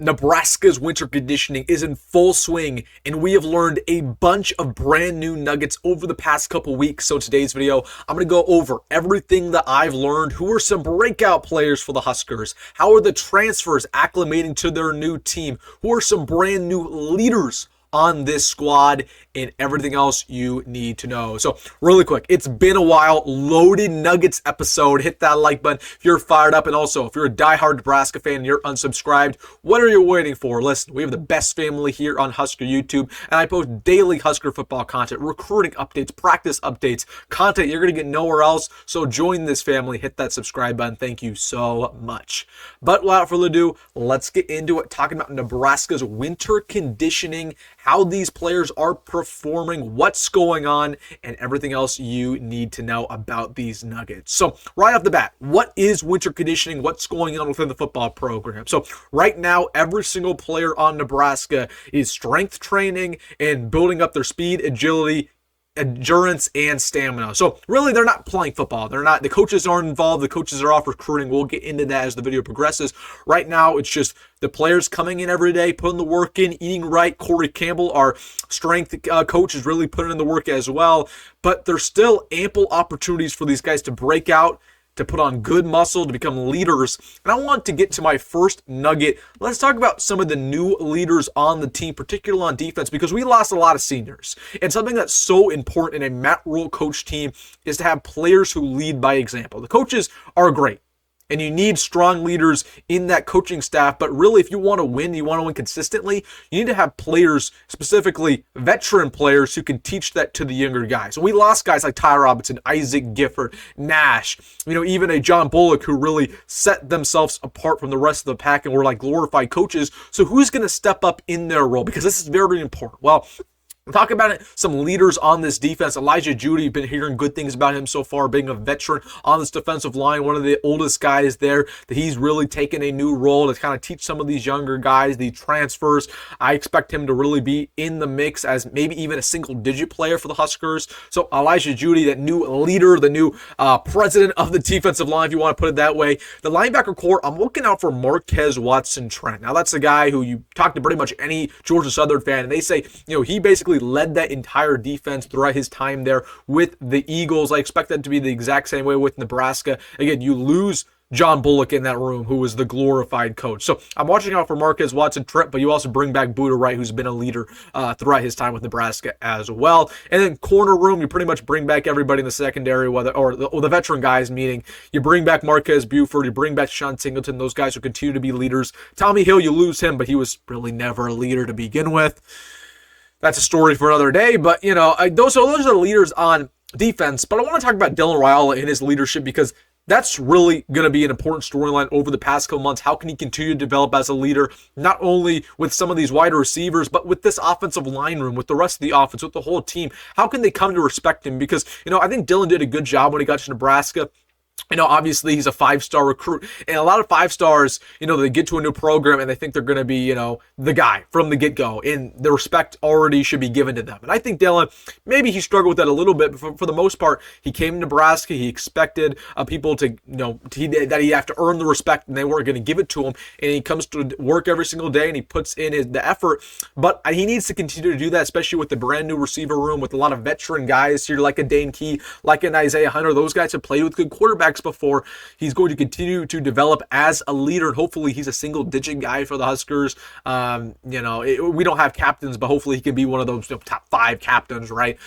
Nebraska's winter conditioning is in full swing, and we have learned a bunch of brand new nuggets over the past couple weeks. So today's video, I'm going to go over everything that I've learned. Who are some breakout players for the Huskers? How are the transfers acclimating to their new team? Who are some brand new leaders on this squad, and everything else you need to know. So really quick, it's been a while. Loaded Nuggets episode. Hit that like button if you're fired up. And also, if you're a diehard Nebraska fan and you're unsubscribed, what are you waiting for? Listen, we have the best family here on Husker YouTube, and I post daily Husker football content, recruiting updates, practice updates, content you're going to get nowhere else. So join this family. Hit that subscribe button. Thank you so much. But without further ado, let's get into it. Talking about Nebraska's winter conditioning, how these players are performing, what's going on, and everything else you need to know about these Nuggets. So right off the bat, what is winter conditioning? What's going on within the football program? So right now, every single player on Nebraska is strength training and building up their speed, agility, endurance, and stamina. So really, they're not playing football. The coaches aren't involved. The coaches are off recruiting. We'll get into that as the video progresses. Right now, it's just the players coming in every day, putting the work in, eating right. Corey Campbell, our strength coach, is really putting in the work as well. But there's still ample opportunities for these guys to break out, to put on good muscle, to become leaders. And I want to get to my first nugget. Let's talk about some of the new leaders on the team, particularly on defense, because we lost a lot of seniors. And something that's so important in a Matt Rhule coach team is to have players who lead by example. The coaches are great, and you need strong leaders in that coaching staff. But really, if you want to win consistently, you need to have players, specifically veteran players, who can teach that to the younger guys. And we lost guys like Ty Robinson, Isaac Gifford, Nash, even a John Bullock, who really set themselves apart from the rest of the pack and were like glorified coaches. So who's going to step up in their role? Because this is very important. Well, we'll talk about it. Some leaders on this defense. Elijah Judy, you've been hearing good things about him so far, being a veteran on this defensive line, one of the oldest guys there, that he's really taken a new role to kind of teach some of these younger guys, the transfers. I expect him to really be in the mix as maybe even a single-digit player for the Huskers. So Elijah Judy, that new leader, the new president of the defensive line, if you want to put it that way. The linebacker core, I'm looking out for Marquez Watson-Trent. Now, that's a guy who you talk to pretty much any Georgia Southern fan, and they say, he basically led that entire defense throughout his time there with the Eagles. I expect that to be the exact same way with Nebraska. Again, you lose John Bullock in that room, who was the glorified coach. So I'm watching out for Marquez Watson-Trent, but you also bring back Buda Wright, who's been a leader throughout his time with Nebraska as well. And then corner room, you pretty much bring back everybody in the secondary, or the veteran guys, meaning you bring back Marquez Buford, you bring back Sean Singleton. Those guys will continue to be leaders. Tommy Hill, you lose him, but he was really never a leader to begin with. That's a story for another day, but those are the leaders on defense. But I want to talk about Dylan Raiola and his leadership, because that's really going to be an important storyline over the past couple months. How can he continue to develop as a leader, not only with some of these wide receivers, but with this offensive line room, with the rest of the offense, with the whole team? How can they come to respect him? Because, I think Dylan did a good job when he got to Nebraska. Obviously he's a 5-star recruit, and a lot of 5-stars, they get to a new program and they think they're going to be, the guy from the get-go, and the respect already should be given to them. And I think Dylan, maybe he struggled with that a little bit, but for the most part, he came to Nebraska. He expected people to, that he'd have to earn the respect, and they weren't going to give it to him. And he comes to work every single day, and he puts in the effort. But he needs to continue to do that, especially with the brand new receiver room, with a lot of veteran guys here, like a Dane Key, like an Isaiah Hunter. Those guys have played with good quarterbacks before. He's going to continue to develop as a leader, and hopefully he's a single-digit guy for the Huskers. We don't have captains, but hopefully he can be one of those top 5 captains, right?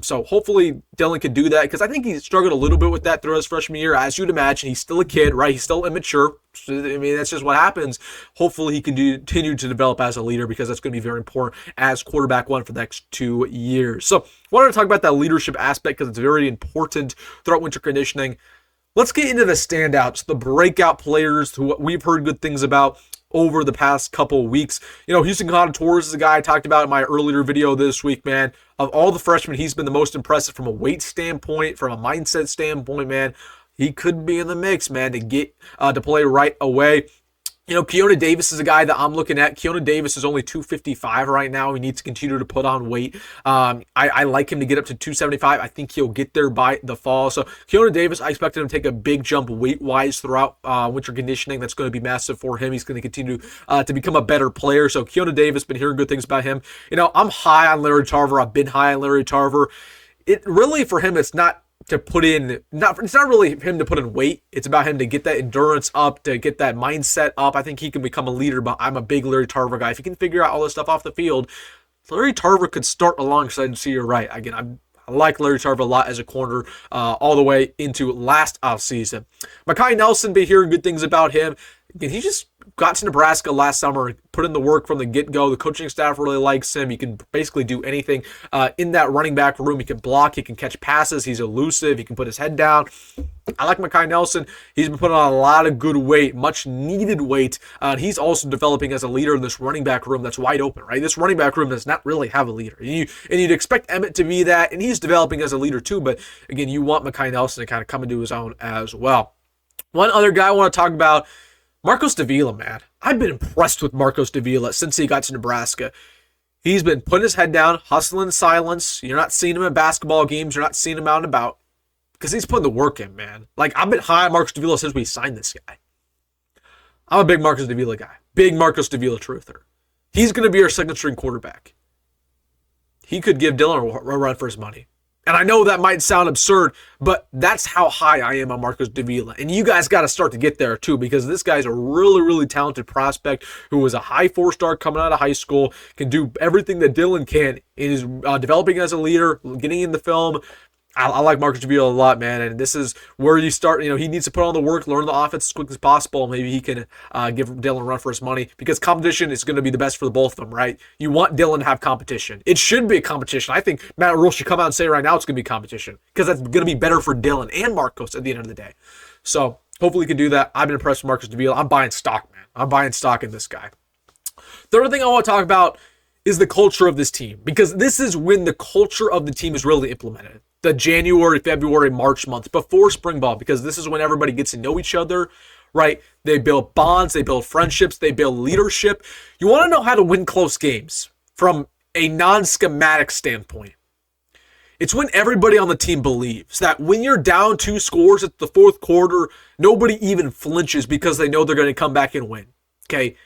So hopefully Dylan can do that, because I think he struggled a little bit with that throughout his freshman year. As you'd imagine, he's still a kid, right? He's still immature. That's just what happens. Hopefully he can continue to develop as a leader, because that's going to be very important as quarterback one for the next 2 years. So I wanted to talk about that leadership aspect, because it's very important throughout winter conditioning. Let's get into the standouts, the breakout players who we've heard good things about over the past couple weeks. Houston Torres is a guy I talked about in my earlier video this week, man. Of all the freshmen, he's been the most impressive from a weight standpoint, from a mindset standpoint, man. He could be in the mix, man, to get to play right away. Keona Davis is a guy that I'm looking at. Keona Davis is only 255 right now. He needs to continue to put on weight. I like him to get up to 275. I think he'll get there by the fall. So Keona Davis, I expect him to take a big jump weight-wise throughout winter conditioning. That's going to be massive for him. He's going to continue to become a better player. So Keona Davis, been hearing good things about him. I'm high on Larry Tarver. I've been high on Larry Tarver. It really, for him, it's not to put in, it's not really him to put in weight. It's about him to get that endurance up, to get that mindset up. I think he can become a leader, but I'm a big Larry Tarver guy. If he can figure out all this stuff off the field, Larry Tarver could start alongside and see you're right. Again, I like Larry Tarver a lot as a corner all the way into last offseason. Makai Nelson, been hearing good things about him. Again, he just got to Nebraska last summer, put in the work from the get-go. The coaching staff really likes him. He can basically do anything in that running back room. He can block. He can catch passes. He's elusive. He can put his head down. I like Makai Nelson. He's been putting on a lot of good weight, much needed weight. He's also developing as a leader in this running back room that's wide open, right? This running back room does not really have a leader. And you'd expect Emmett to be that, and he's developing as a leader too. But again, you want Makai Nelson to kind of come into his own as well. One other guy I want to talk about, Marcos Davila, man. I've been impressed with Marcos Davila since he got to Nebraska. He's been putting his head down, hustling in silence. You're not seeing him in basketball games. You're not seeing him out and about because he's putting the work in, man. Like, I've been high on Marcos Davila since we signed this guy. I'm a big Marcos Davila guy. Big Marcos Davila truther. He's going to be our second-string quarterback. He could give Dylan a run for his money. And I know that might sound absurd, but that's how high I am on Marcos Davila. And you guys got to start to get there too, because this guy's a really, really talented prospect who was a high 4-star coming out of high school, can do everything that Dylan can, is developing as a leader, getting in the film. I like Marcos Davila a lot, man, and this is where you start. He needs to put on the work, learn the offense as quick as possible. Maybe he can give Dylan a run for his money, because competition is going to be the best for the both of them, right? You want Dylan to have competition. It should be a competition. I think Matt Rhule should come out and say right now it's going to be competition, because that's going to be better for Dylan and Marcos at the end of the day. So hopefully he can do that. I've been impressed with Marcos Davila. I'm buying stock, man. I'm buying stock in this guy. Third thing I want to talk about is the culture of this team, because this is when the culture of the team is really implemented. The January, February, March months before spring ball, because this is when everybody gets to know each other, right? They build bonds, they build friendships, they build leadership. You want to know how to win close games from a non-schematic standpoint. It's when everybody on the team believes that when you're down 2 scores at the fourth quarter, nobody even flinches because they know they're going to come back and win, okay?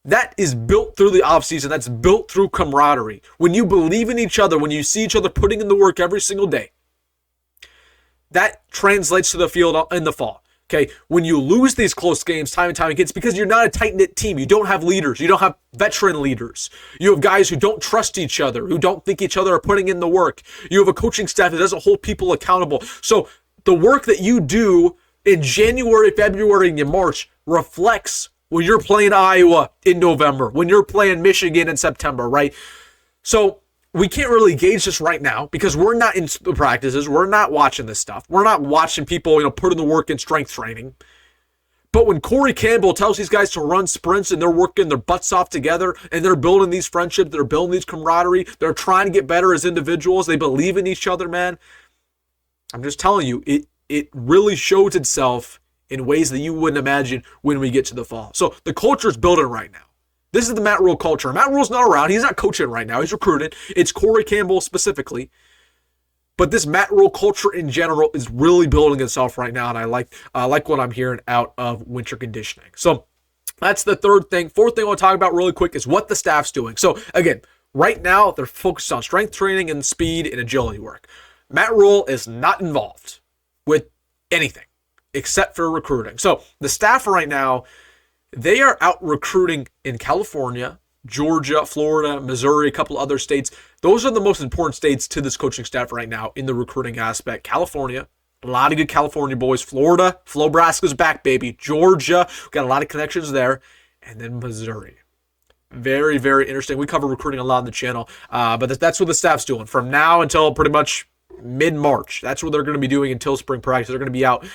That is built through the offseason. That's built through camaraderie. When you believe in each other, when you see each other putting in the work every single day, that translates to the field in the fall. Okay, when you lose these close games time and time again, it's because you're not a tight-knit team. You don't have leaders. You don't have veteran leaders. You have guys who don't trust each other, who don't think each other are putting in the work. You have a coaching staff that doesn't hold people accountable. So the work that you do in January, February, and March reflects when you're playing Iowa in November, when you're playing Michigan in September, right? So we can't really gauge this right now because we're not in the practices. We're not watching this stuff. We're not watching people, put in the work in strength training. But when Corey Campbell tells these guys to run sprints and they're working their butts off together and they're building these friendships, they're building these camaraderie, they're trying to get better as individuals, they believe in each other, man. I'm just telling you, it really shows itself in ways that you wouldn't imagine when we get to the fall. So the culture is building right now. This is the Matt Rhule culture. Matt Rhule's not around. He's not coaching right now. He's recruiting. It's Corey Campbell specifically. But this Matt Rhule culture in general is really building itself right now, and I like what I'm hearing out of winter conditioning. So that's the third thing. Fourth thing I want to talk about really quick is what the staff's doing. So again, right now they're focused on strength training and speed and agility work. Matt Rhule is not involved with anything except for recruiting. So the staff right now, they are out recruiting in California, Georgia, Florida, Missouri, a couple other states. Those are the most important states to this coaching staff right now in the recruiting aspect. California, a lot of good California boys. Florida, Nebraska's back, baby. Georgia, we got a lot of connections there. And then Missouri. Very, very interesting. We cover recruiting a lot on the channel, but that's what the staff's doing from now until pretty much mid-March. That's what they're going to be doing until spring practice. They're going to be out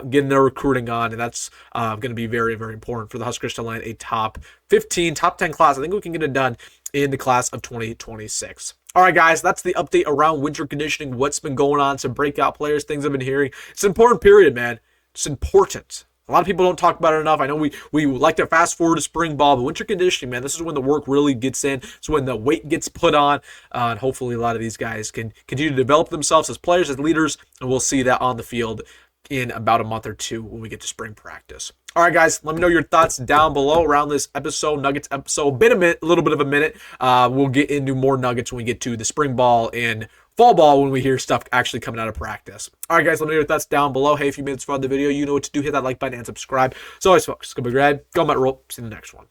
getting their recruiting on, and that's going to be very, very important for the Huskers to land a top 15, top 10 class. I think we can get it done in the class of 2026. All right, guys, that's the update around winter conditioning, what's been going on, some breakout players, things I've been hearing. It's an important period, man. It's important. A lot of people don't talk about it enough. I know we like to fast forward to spring ball, but winter conditioning, man, this is when the work really gets in. It's when the weight gets put on, and hopefully a lot of these guys can continue to develop themselves as players, as leaders, and we'll see that on the field in about a month or two when we get to spring practice. All right, guys, let me know your thoughts down below around this episode, Nuggets episode. A little bit of a minute. We'll get into more Nuggets when we get to the spring ball and fall ball when we hear stuff actually coming out of practice. All right, guys, let me know your thoughts down below. Hey, if you made this far in the video, you know what to do. Hit that like button and subscribe. So always, folks, go big red, go Rhule. See you in the next one.